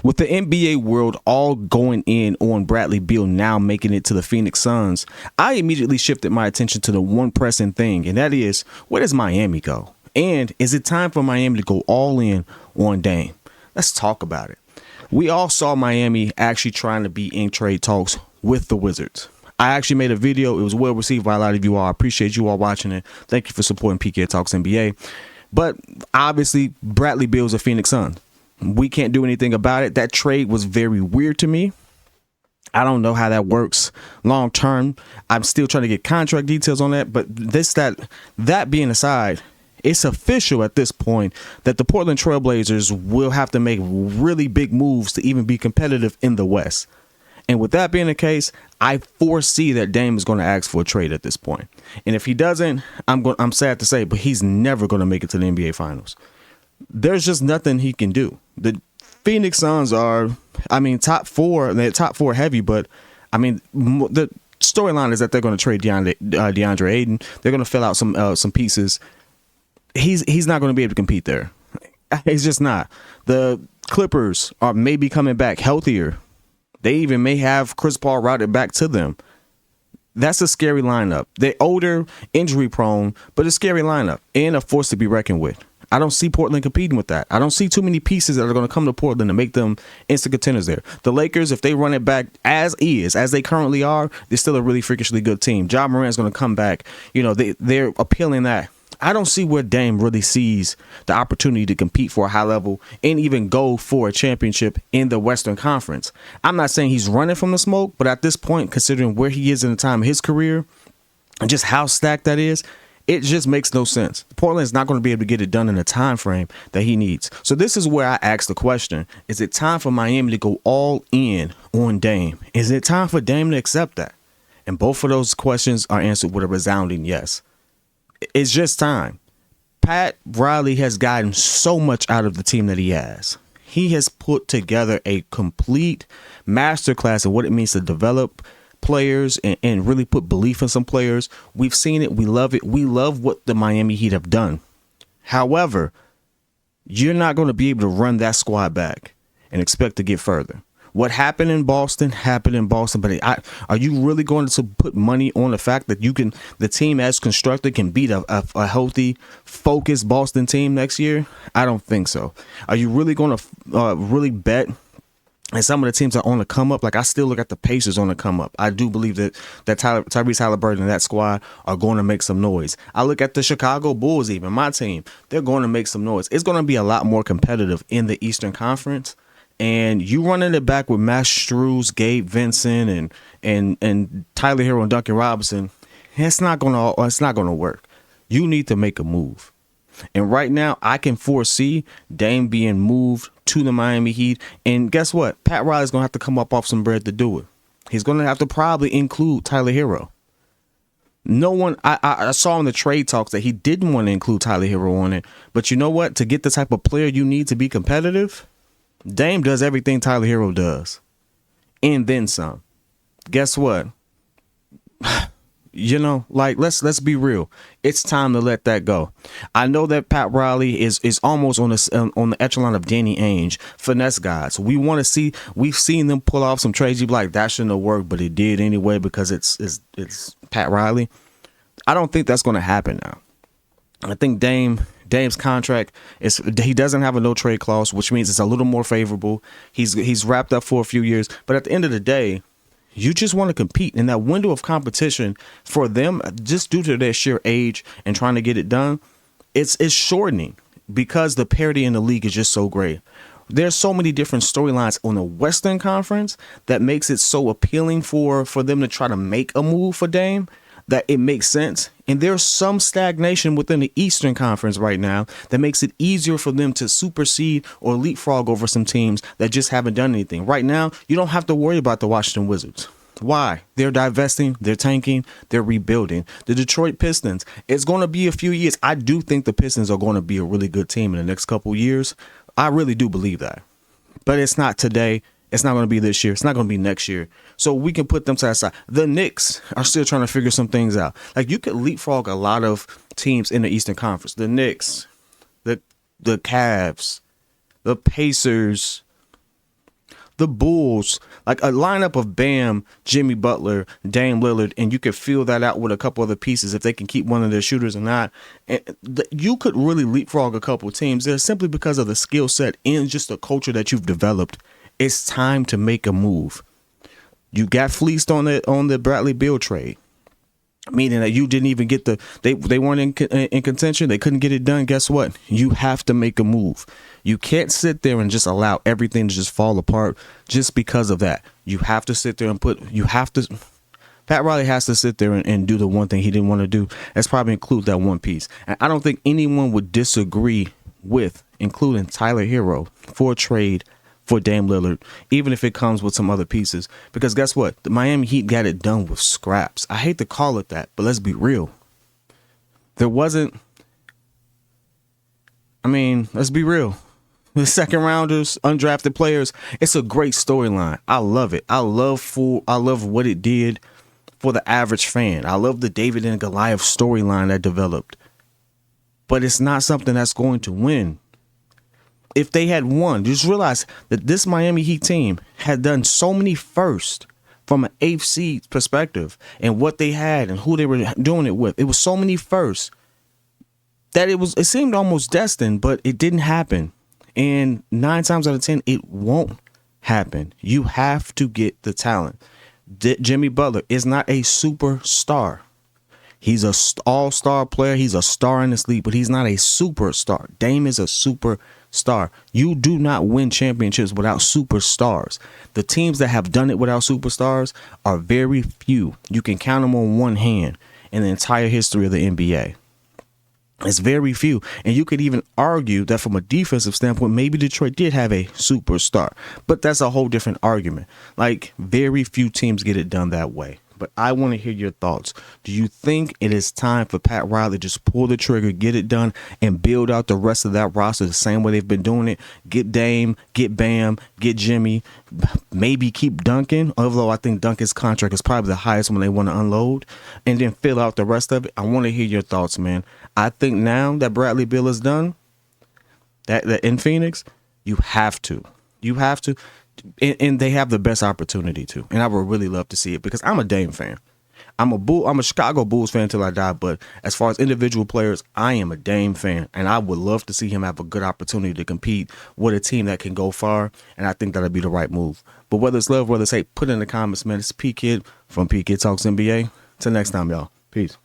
With the NBA world all going in on Bradley Beal now making it to the Phoenix Suns, I immediately shifted my attention to the one pressing thing, and that is, where does Miami go? And is it time for Miami to go all in on Dame? Let's talk about it. We all saw Miami actually trying to be in trade talks with the Wizards. I actually made a video. It was well received by a lot of you all. I appreciate you all watching it. Thank you for supporting P.kidd Talks NBA. But obviously, Bradley Beal's a Phoenix Sun. We can't do anything about it. That trade was very weird to me. I don't know how that works long term. I'm still trying to get contract details on that. But that being aside, it's official at this point that the Portland Trailblazers will have to make really big moves to even be competitive in the West. And with that being the case, I foresee that Dame is going to ask for a trade at this point. And if he doesn't, I'm sad to say, but he's never going to make it to the NBA Finals. There's just nothing he can do. The Phoenix Suns are, top four. They're top four heavy, but the storyline is that they're going to trade DeAndre Ayton. They're going to fill out some pieces. He's not going to be able to compete there. He's just not. The Clippers are maybe coming back healthier. They even may have Chris Paul routed back to them. That's a scary lineup. They're older, injury prone, but a scary lineup and a force to be reckoned with. I don't see Portland competing with that. I don't see too many pieces that are going to come to Portland to make them instant contenders there. The Lakers, if they run it back as they currently are, they're still a really freakishly good team. Ja Morant's going to come back. They're appealing that. I don't see where Dame really sees the opportunity to compete for a high level and even go for a championship in the Western Conference. I'm not saying he's running from the smoke, but at this point, considering where he is in the time of his career and just how stacked that is, it just makes no sense. Portland is not going to be able to get it done in the time frame that he needs. So this is where I ask the question, is it time for Miami to go all in on Dame? Is it time for Dame to accept that? And both of those questions are answered with a resounding yes. It's just time. Pat Riley has gotten so much out of the team that he has. He has put together a complete masterclass of what it means to develop players and really put belief in some players. We've seen it. We love it. We love what the Miami Heat have done. However, you're not going to be able to run that squad back and expect to get further. What happened in Boston happened in Boston, but are you really going to put money on the fact that the team as constructed can beat a healthy, focused Boston team next year? I don't think so. Are you really going to really bet? And some of the teams are on the come up. Like, I still look at the Pacers on the come up. I do believe that Tyrese Halliburton and that squad are going to make some noise. I look at the Chicago Bulls, even my team. They're going to make some noise. It's going to be a lot more competitive in the Eastern Conference. And you running it back with Max Strus, Gabe Vincent, and Tyler Hero and Duncan Robinson, it's not gonna work. You need to make a move. And right now, I can foresee Dame being moved to the Miami Heat. And guess what? Pat Riley's gonna have to come up off some bread to do it. He's gonna have to probably include Tyler Hero. No one, I saw in the trade talks that he didn't want to include Tyler Hero on it. But you know what? To get the type of player you need to be competitive, Dame does everything Tyler Hero does, and then some. Guess what? Let's be real. It's time to let that go. I know that Pat Riley is almost on the echelon of Danny Ainge, finesse guys. We've seen them pull off some trades. You be like, that shouldn't have worked, but it did anyway because it's Pat Riley. I don't think that's going to happen now. I think Dame's contract he doesn't have a no trade clause, which means it's a little more favorable. He's wrapped up for a few years, but at the end of the day, you just want to compete in that window of competition for them, just due to their sheer age and trying to get it done. It's shortening because the parity in the league is just so great. There's so many different storylines on the Western Conference that makes it so appealing for them to try to make a move for Dame that it makes sense. And there's some stagnation within the Eastern Conference right now that makes it easier for them to supersede or leapfrog over some teams that just haven't done anything. Right now, you don't have to worry about the Washington Wizards. Why? They're divesting, they're tanking, they're rebuilding. The Detroit Pistons, it's going to be a few years. I do think the Pistons are going to be a really good team in the next couple years. I really do believe that. But it's not today. It's not going to be this year. It's not going to be next year. So we can put them to that side. The Knicks are still trying to figure some things out. Like, you could leapfrog a lot of teams in the Eastern Conference. The Knicks, the Cavs, the Pacers, the Bulls, like a lineup of Bam, Jimmy Butler, Dame Lillard, and you could fill that out with a couple other pieces if they can keep one of their shooters or not. And you could really leapfrog a couple teams there simply because of the skill set and just the culture that you've developed. It's time to make a move. You got fleeced on the Bradley Beal trade, meaning that you didn't even get they weren't in contention. They couldn't get it done. Guess what? You have to make a move. You can't sit there and just allow everything to just fall apart just because of that. You have to sit there and Pat Riley has to sit there and do the one thing he didn't want to do. That's probably include that one piece. And I don't think anyone would disagree with including Tyler Hero for a trade for Dame Lillard, even if it comes with some other pieces. Because guess what? The Miami Heat got it done with scraps. I hate to call it that, but let's be real. Let's be real. The second rounders, undrafted players, it's a great storyline. I love it. I love what it did for the average fan. I love the David and Goliath storyline that developed. But it's not something that's going to win. If they had won, just realize that this Miami Heat team had done so many firsts from an 8th seed perspective and what they had and who they were doing it with. It was so many firsts that it seemed almost destined, but it didn't happen. And 9 times out of 10, it won't happen. You have to get the talent. Jimmy Butler is not a superstar. He's an all-star player. He's a star in this league, but he's not a superstar. Dame is a superstar. You do not win championships without superstars. The teams that have done it without superstars are very few. You can count them on one hand in the entire history of the NBA. It's very few. And you could even argue that from a defensive standpoint, maybe Detroit did have a superstar. But that's a whole different argument. Like, very few teams get it done that way. But I want to hear your thoughts. Do you think it is time for Pat Riley to just pull the trigger, get it done, and build out the rest of that roster the same way they've been doing it? Get Dame, get Bam, get Jimmy, maybe keep Duncan, although I think Duncan's contract is probably the highest when they want to unload, and then fill out the rest of it. I want to hear your thoughts, man. I think now that Bradley Beal is done, that in Phoenix, you have to. You have to. And they have the best opportunity to. And I would really love to see it because I'm a Dame fan. I'm a Chicago Bulls fan till I die. But as far as individual players, I am a Dame fan. And I would love to see him have a good opportunity to compete with a team that can go far. And I think that'll be the right move. But whether it's love, whether it's hate, put it in the comments, man. It's P.kidd from P.kidd Talks NBA. Till next time, y'all. Peace.